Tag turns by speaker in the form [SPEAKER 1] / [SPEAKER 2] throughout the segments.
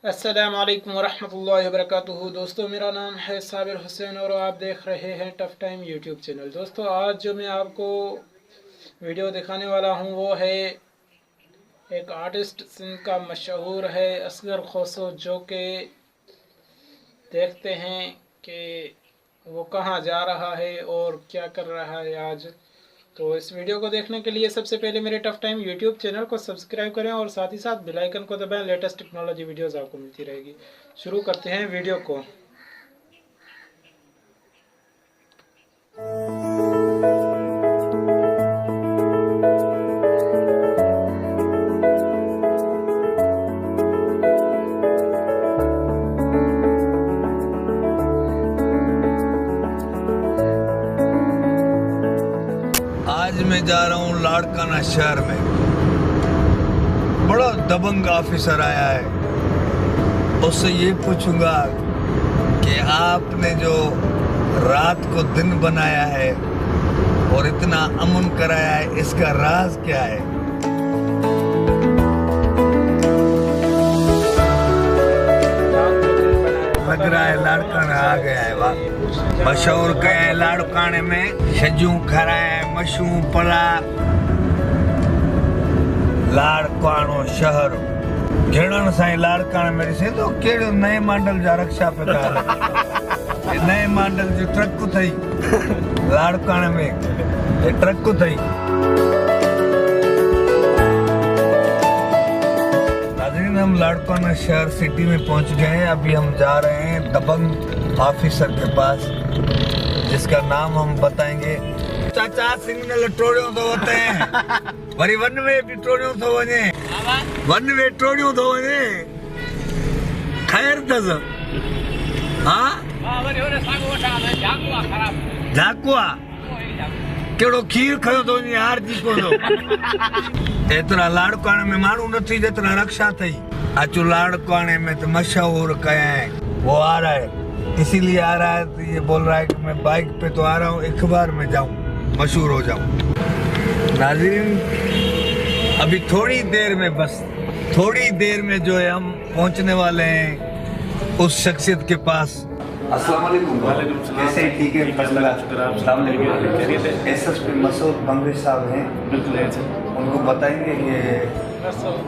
[SPEAKER 1] अस्सलामुअलैकुम वरहमतुल्लाहि वबरकातुहू। दोस्तों, मेरा नाम है साबिर हुसैन और आप देख रहे हैं टफ टाइम यूट्यूब चैनल। दोस्तों, आज जो मैं आपको वीडियो दिखाने वाला हूं वो है एक आर्टिस्ट जिनका मशहूर है असगर खोसो, जो कि देखते हैं कि वो कहां जा रहा है और क्या कर रहा है आज। तो इस वीडियो को देखने के लिए सबसे पहले मेरे टफ टाइम यूट्यूब चैनल को सब्सक्राइब करें और साथ ही साथ बेल आइकन को दबाएं। लेटेस्ट टेक्नोलॉजी वीडियोस आपको मिलती रहेगी। शुरू करते हैं वीडियो को।
[SPEAKER 2] आज मैं जा रहा हूँ लाड़काना शहर में। बड़ा दबंग ऑफिसर आया है, उससे ये पूछूंगा कि आपने जो रात को दिन बनाया है और इतना अमन कराया है, इसका राज क्या है। लग रहा है लाड़काना आ गया है। वाह, मशहूर कया है लाड़काने में छजू खराए मशू पला। लाड़कानो शहर घिणन साईं लाड़काने में ॾिसे तो कहिड़ो नए मॉडल जा रक्षा पे नए मॉडल जो ट्रक थई लाड़काने में, ये ट्रक थई। हम लाड़काना शहर सिटी में पहुंच गए हैं। अभी हम जा रहे हैं दबंग ऑफिसर के पास, जिसका नाम हम बताएंगे। चाचा सिग्नल टोड़ियों तो होते हैं, वरी वन वे भी टोड़ियों तो वने, वन वे टोड़ियों तो वने। खैर दस हाँ झाकुआ केड़ो खीर खयो तो यार जी को तो एतरा लाड़काने में मानू नथी जेतरा रक्षा थई। अचो लाड़काने में तो मशहूर कया है, वो आ रहा है, इसीलिए आ रहा है। तो ये बोल रहा है कि मैं बाइक पे तो आ रहा हूँ, एक बार में जाऊं, मशहूर हो जाऊं। नाज़रीन, अभी थोड़ी देर में, बस थोड़ी देर में जो है हम पहुंचने वाले हैं उस शख्सियत के पास। अस्सलाम वालेकुम। कैसे हैं? ठीक है, एसएसपी मसूद बंगरी साहब हैं, उनको बताएंगे कि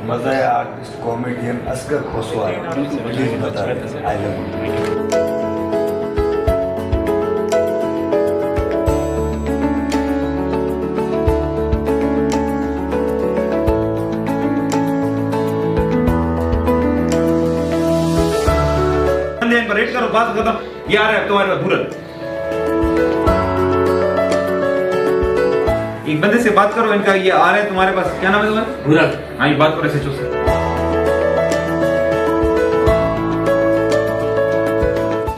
[SPEAKER 2] मज़ा आर्टिस्ट कॉमेडियन असगर खोसो आए, प्लीज बता दें। I love you.
[SPEAKER 3] रेट करो, बात खत्म। ये आ रहा है तुम्हारे पास भूरत, एक बंदे से बात करो इनका। ये आ रहे हैं तुम्हारे पास, क्या नाम है तुम्हारा? भूरत। हाँ, ये बात करो एसएचओ से।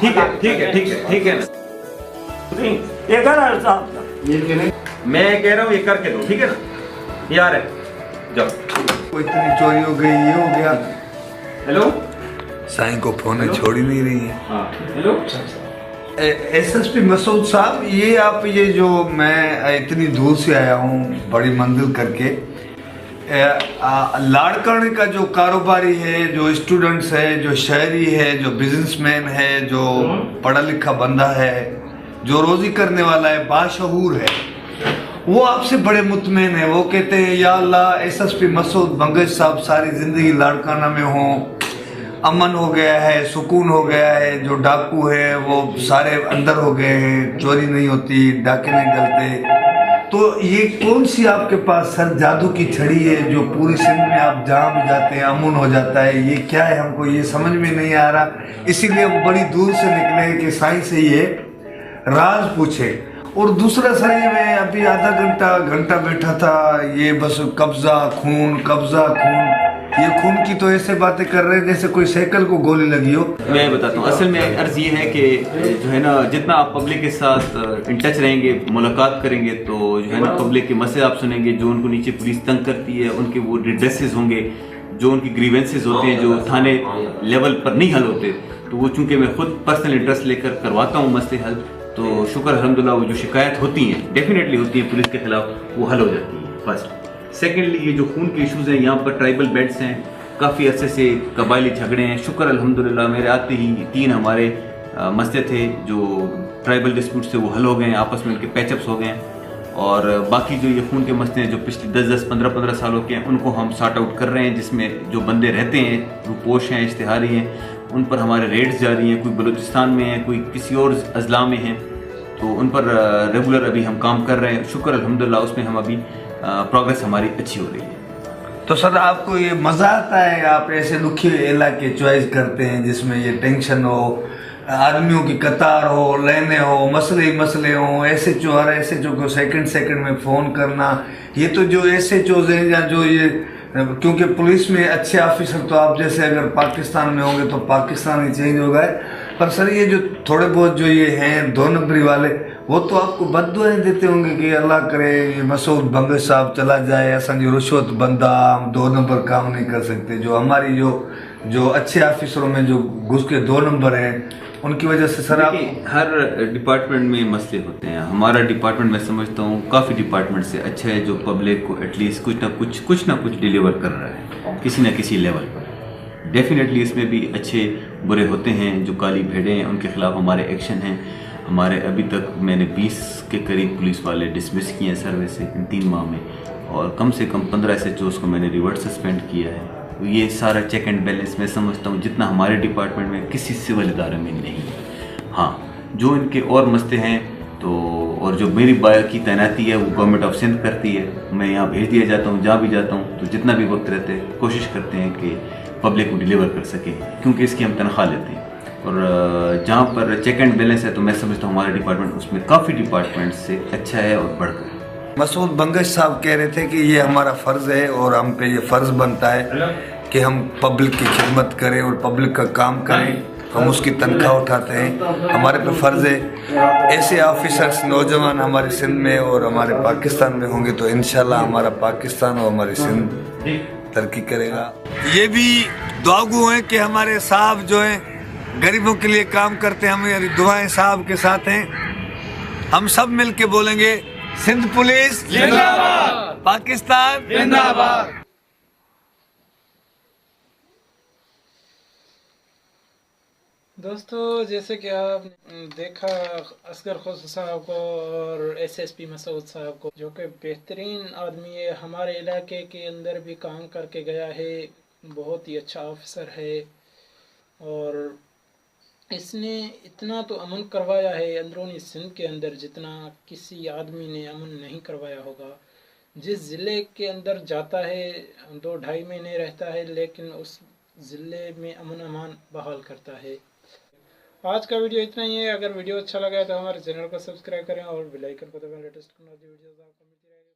[SPEAKER 3] ठीक है ठीक है ठीक है ठीक है
[SPEAKER 4] ये कर साहब,
[SPEAKER 3] मैं कह रहा हूँ ये करके दो, ठीक है ना? ये आ रहे हैं, जाओ।
[SPEAKER 2] इतनी चोरी हो गई, ये हो गया।
[SPEAKER 3] हेलो,
[SPEAKER 2] साईं को फोन छोड़ ही नहीं रही है।
[SPEAKER 3] हाँ हेलो।
[SPEAKER 2] एसएसपी मसूद साहब, ये आप ये जो मैं इतनी दूर से आया हूँ बड़ी मंजिल करके, लाड़काने का जो कारोबारी है, जो स्टूडेंट्स है, जो शहरी है, जो बिजनेसमैन है, जो पढ़ा लिखा बंदा है, जो रोजी करने वाला है, बाशऊर है, वो आपसे बड़े मुतमईन है। वो कहते हैं या अल्लाह, एसएसपी मसूद बंगरी साहब सारी जिंदगी लाड़काना में हों, अमन हो गया है, सुकून हो गया है, जो डाकू है वो सारे अंदर हो गए हैं, चोरी नहीं होती, डाके नहीं डलते। तो ये कौन सी आपके पास सर जादू की छड़ी है जो पूरी सिंध में आप जहाँ भी जाते हैं अमन हो जाता है? ये क्या है, हमको ये समझ में नहीं आ रहा। इसीलिए हम बड़ी दूर से निकले कि साईं से ये राज पूछे। और दूसरा सर, ये मैं अभी आधा घंटा बैठा था, ये बस कब्जा खून, कब्जा खून। ये खून की तो ऐसे बातें कर रहे हैं जैसे कोई साइकिल को गोली लगी हो।
[SPEAKER 5] मैं बताता हूँ, असल में अर्ज ये है कि जो है ना, जितना आप पब्लिक के साथ इन टच रहेंगे, मुलाकात करेंगे, तो जो है ना पब्लिक के मसले आप सुनेंगे। जो उनको नीचे पुलिस तंग करती है, उनके वो रिड्रेसेस होंगे, जो उनकी ग्रीवेंसेस होते हैं, जो थाने लेवल पर नहीं हल होते, तो वो चूँकि मैं खुद पर्सनल इंटरेस्ट लेकर करवाता हूँ मसले हल, तो शुक्र अल्हम्दुलिल्लाह वो जो शिकायत होती हैं, डेफिनेटली होती हैं पुलिस के खिलाफ, वो हल हो जाती है। फर्स्ट। सेकेंडली, ये जो खून के इशूज़ हैं, यहाँ पर ट्राइबल बेड्स हैं, काफ़ी अरसे से कबायली झगड़े हैं। शुक्र अल्हम्दुलिल्लाह मेरे आते ही 3 हमारे मसले थे जो ट्राइबल डिस्प्यूट से वो हल हो गए हैं, आपस में उनके पैचअप्स हो गए हैं। और बाकी जो ये खून के मसले हैं जो पिछले 10-10, 15-15 सालों के हैं, उनको हम सॉर्ट आउट कर रहे हैं, जिसमें जो बंदे रहते हैं, रूपोश हैं, इश्तिहारी हैं, उन पर हमारे रेड्स जारी हैं। कोई बलूचिस्तान में है, कोई किसी और अजला में हैं, तो उन पर रेगुलर अभी हम काम कर रहे हैं। शुक्र अल्हम्दुलिल्लाह उसमें हम अभी प्रोग्रेस हमारी अच्छी हो रही है।
[SPEAKER 2] तो सर आपको ये मजा आता है, आप ऐसे दुखी इलाके चॉइस करते हैं जिसमें ये टेंशन हो, आदमियों की कतार हो, लेने हो, मसले ही मसले हो, SHO हर SHO को सेकंड में फ़ोन करना, ये तो जो SHOs हैं या जो ये, क्योंकि पुलिस में अच्छे ऑफिसर तो आप जैसे अगर पाकिस्तान में होंगे तो पाकिस्तान ही चेंज हो गए, पर सर ये जो थोड़े बहुत जो ये हैं 2 नंबरी वाले, वो तो आपको बद्दुआएं देते होंगे कि अल्लाह करे ये मसूद बंगश साहब चला जाए, असन जो रुश्वत बंदा, हम 2 नंबर काम नहीं कर सकते। जो हमारी जो अच्छे ऑफिसरों में जो घुस के 2 नंबर हैं, उनकी वजह से सर आप
[SPEAKER 5] हर डिपार्टमेंट में मसले होते हैं। हमारा डिपार्टमेंट मैं समझता हूँ काफ़ी डिपार्टमेंट से अच्छा है, जो पब्लिक को एटलीस्ट कुछ ना कुछ डिलीवर कर रहा है किसी न किसी लेवल पर। डेफिनेटली इसमें भी अच्छे बुरे होते हैं, जो काली भेड़ें हैं उनके खिलाफ हमारे एक्शन हैं। हमारे अभी तक मैंने 20 के करीब पुलिस वाले डिसमिस किए हैं सर्विस से इन 3 माह में, और कम से कम 15 SHOs को मैंने रिवर्स सस्पेंड किया है। तो ये सारा चेक एंड बैलेंस मैं समझता हूँ जितना हमारे डिपार्टमेंट में किसी सिविल इदारे में नहीं है। हाँ, जो इनके और मसले हैं तो, और जो मेरी बायो की तैनाती है वो गवर्नमेंट ऑफ सिंध करती है, मैं यहाँ भेज दिया जाता हूँ, जहाँ भी जाता हूँ तो जितना भी वक्त रहते हैं कोशिश करते हैं कि पब्लिक को डिलीवर कर सके, क्योंकि इसकी हम तनख्वाह लेते हैं। और जहाँ पर चेक एंड बैलेंस है तो मैं समझता हूँ हमारा डिपार्टमेंट उसमें काफ़ी डिपार्टमेंट से अच्छा है और बढ़कर।
[SPEAKER 2] मसूद बंगश साहब कह रहे थे कि ये हमारा फ़र्ज़ है और हम पे ये फ़र्ज़ बनता है कि हम पब्लिक की खिदमत करें और पब्लिक का काम करें, हम उसकी तनख्वाह उठाते हैं, हमारे पे फ़र्ज़ है। ऐसे ऑफिसर्स नौजवान हमारे सिंध में और हमारे पाकिस्तान में होंगे तो इंशाल्लाह हमारा पाकिस्तान और हमारी सिंध तरक्की करेगा। ये भी दुआगू हैं कि हमारे साहब जो हैं गरीबों के लिए काम करते हैं, हमारी दुआएं साहब के साथ हैं। हम सब मिल के बोलेंगे सिंध पुलिस जिंदाबाद, पाकिस्तान जिंदाबाद।
[SPEAKER 1] दोस्तों, जैसे कि आपने देखा असगर खुशू साहब को और SSP मसूद साहब को, जो कि बेहतरीन आदमी है, हमारे इलाके के अंदर भी काम करके गया है, बहुत ही अच्छा ऑफिसर है और इसने इतना तो अमन करवाया है अंदरूनी सिंध के अंदर जितना किसी आदमी ने अमन नहीं करवाया होगा। जिस ज़िले के अंदर जाता है 2-2.5 महीने रहता है, लेकिन उस ज़िले में अमन अमान बहाल करता है। आज का वीडियो इतना ही है। अगर वीडियो अच्छा लगा तो हमारे चैनल को सब्सक्राइब करें और बेल आइकन को दबाएं। लेटेस्ट वीडियोस आपको मिलती रहेगी।